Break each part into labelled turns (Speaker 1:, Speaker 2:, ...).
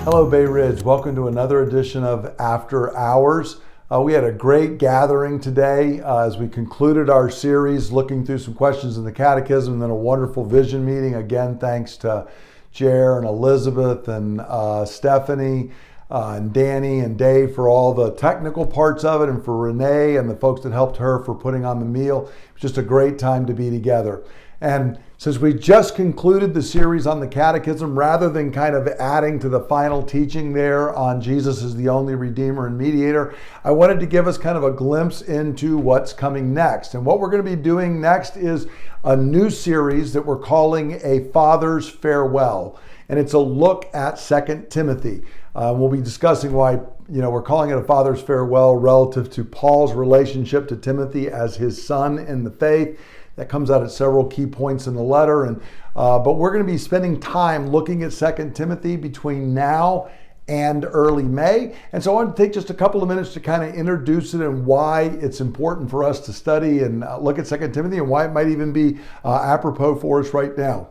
Speaker 1: Hello, Bay Ridge. Welcome to another edition of After Hours. We had a great gathering today as we concluded our series looking through some questions in the Catechism, and then a wonderful vision meeting. Again, thanks to Jer and Elizabeth and Stephanie and Danny and Dave for all the technical parts of it, and for Renee and the folks that helped her for putting on the meal. It was just a great time to be together. And since we just concluded the series on the Catechism, rather than kind of adding to the final teaching there on Jesus as the only Redeemer and Mediator, I wanted to give us kind of a glimpse into what's coming next. And what we're going to be doing next is a new series that we're calling A Father's Farewell. And it's a look at 2 Timothy. We'll be discussing why, we're calling it A Father's Farewell relative to Paul's relationship to Timothy as his son in the faith. That comes out at several key points in the letter. But we're going to be spending time looking at 2 Timothy between now and early May. And so I want to take just a couple of minutes to kind of introduce it and why it's important for us to study and look at 2 Timothy and why it might even be apropos for us right now.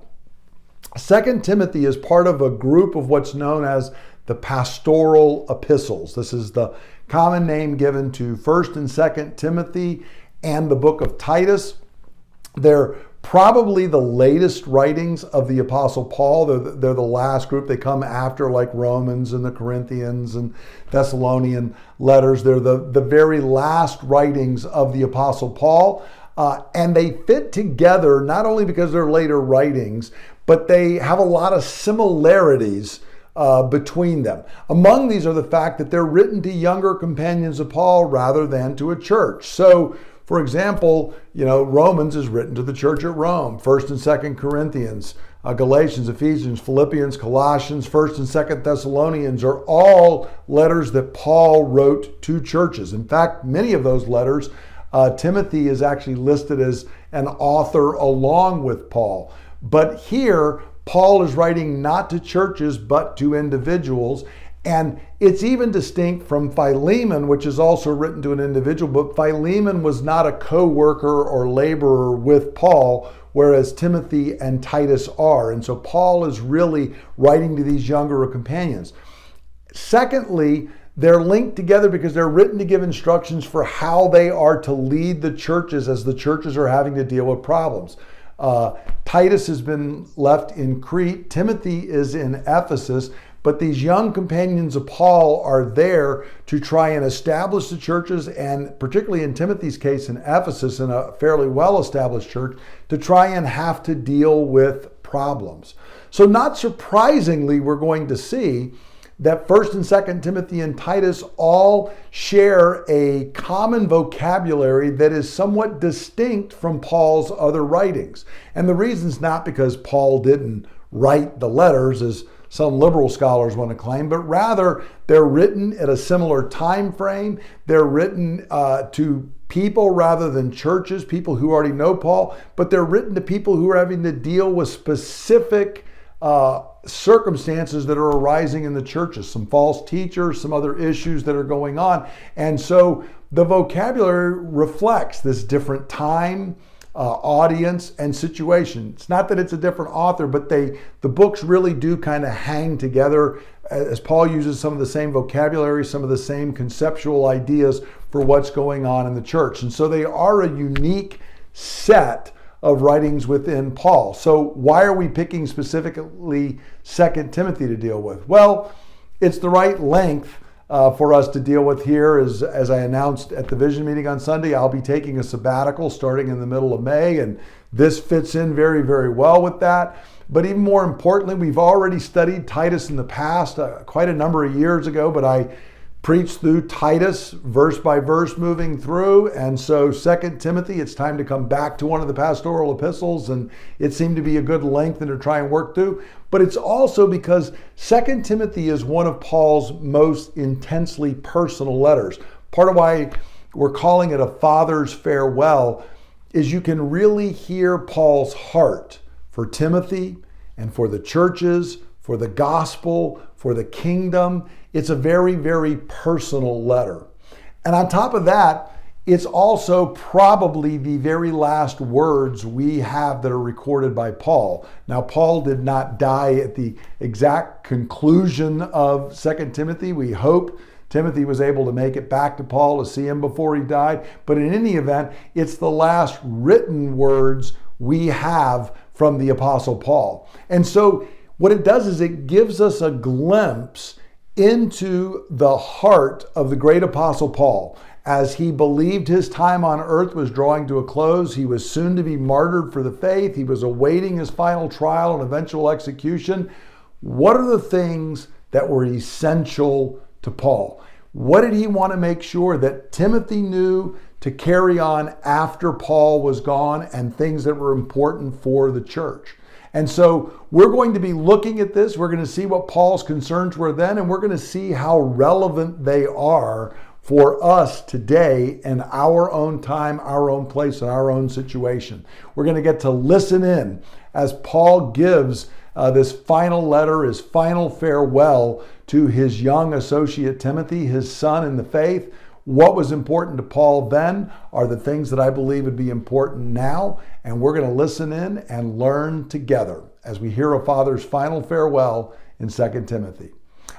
Speaker 1: 2 Timothy is part of a group of what's known as the pastoral epistles. This is the common name given to 1st and 2nd Timothy and the book of Titus. They're probably the latest writings of the Apostle Paul. They're the last group. They come after like Romans and the Corinthians and Thessalonian letters. They're the very last writings of the Apostle Paul. And they fit together not only because they're later writings, but they have a lot of similarities between them. Among these are the fact that they're written to younger companions of Paul rather than to a church. So, for example, Romans is written to the church at Rome. 1st and 2nd Corinthians, Galatians, Ephesians, Philippians, Colossians, 1st and 2nd Thessalonians are all letters that Paul wrote to churches. In fact, many of those letters, Timothy is actually listed as an author along with Paul. But here, Paul is writing not to churches, but to individuals. And it's even distinct from Philemon, which is also written to an individual, but Philemon was not a co-worker or laborer with Paul, whereas Timothy and Titus are. And so Paul is really writing to these younger companions. Secondly, they're linked together because they're written to give instructions for how they are to lead the churches as the churches are having to deal with problems. Titus has been left in Crete. Timothy is in Ephesus. But these young companions of Paul are there to try and establish the churches, and particularly in Timothy's case in Ephesus, in a fairly well-established church, to try and have to deal with problems. So not surprisingly, we're going to see that 1st and 2nd Timothy and Titus all share a common vocabulary that is somewhat distinct from Paul's other writings. And the reason's not because Paul didn't write the letters, as some liberal scholars want to claim, but rather they're written at a similar time frame. They're written to people rather than churches, people who already know Paul, but they're written to people who are having to deal with specific circumstances that are arising in the churches, some false teachers, some other issues that are going on. And so the vocabulary reflects this different time, audience, and situation. It's not that it's a different author, but the books really do kind of hang together as Paul uses some of the same vocabulary, some of the same conceptual ideas for what's going on in the church. And so they are a unique set of writings within Paul. So why are we picking specifically 2 Timothy to deal with? Well, it's the right length for us to deal with here. As I announced at the vision meeting on Sunday, I'll be taking a sabbatical starting in the middle of May, and this fits in very, very well with that. But even more importantly, we've already studied Titus in the past, quite a number of years ago, but I preached through Titus verse by verse moving through. And so 2 Timothy, it's time to come back to one of the pastoral epistles, and it seemed to be a good length to try and work through. But it's also because 2 Timothy is one of Paul's most intensely personal letters. Part of why we're calling it a father's farewell is you can really hear Paul's heart for Timothy and for the churches, for the gospel, for the kingdom. It's a very, very personal letter. And on top of that, It's also probably the very last words we have that are recorded by Paul. Now, Paul did not die at the exact conclusion of 2 Timothy. We hope Timothy was able to make it back to Paul to see him before he died. But in any event, it's the last written words we have from the Apostle Paul. And so what it does is it gives us a glimpse into the heart of the great Apostle Paul. As he believed his time on earth was drawing to a close, he was soon to be martyred for the faith. He was awaiting his final trial and eventual execution. What are the things that were essential to Paul? What did he want to make sure that Timothy knew to carry on after Paul was gone, and things that were important for the church? And so we're going to be looking at this. We're going to see what Paul's concerns were then, and we're going to see how relevant they are for us today in our own time, our own place, and our own situation. We're going to get to listen in as Paul gives this final letter, his final farewell to his young associate Timothy, his son in the faith. What was important to Paul then are the things that I believe would be important now, and we're going to listen in and learn together as we hear a father's final farewell in 2 Timothy.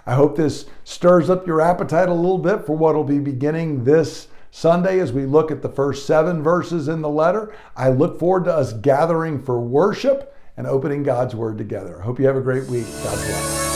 Speaker 1: I hope this stirs up your appetite a little bit for what will be beginning this Sunday as we look at the first 7 verses in the letter. I look forward to us gathering for worship and opening God's Word together. I hope you have a great week. God bless.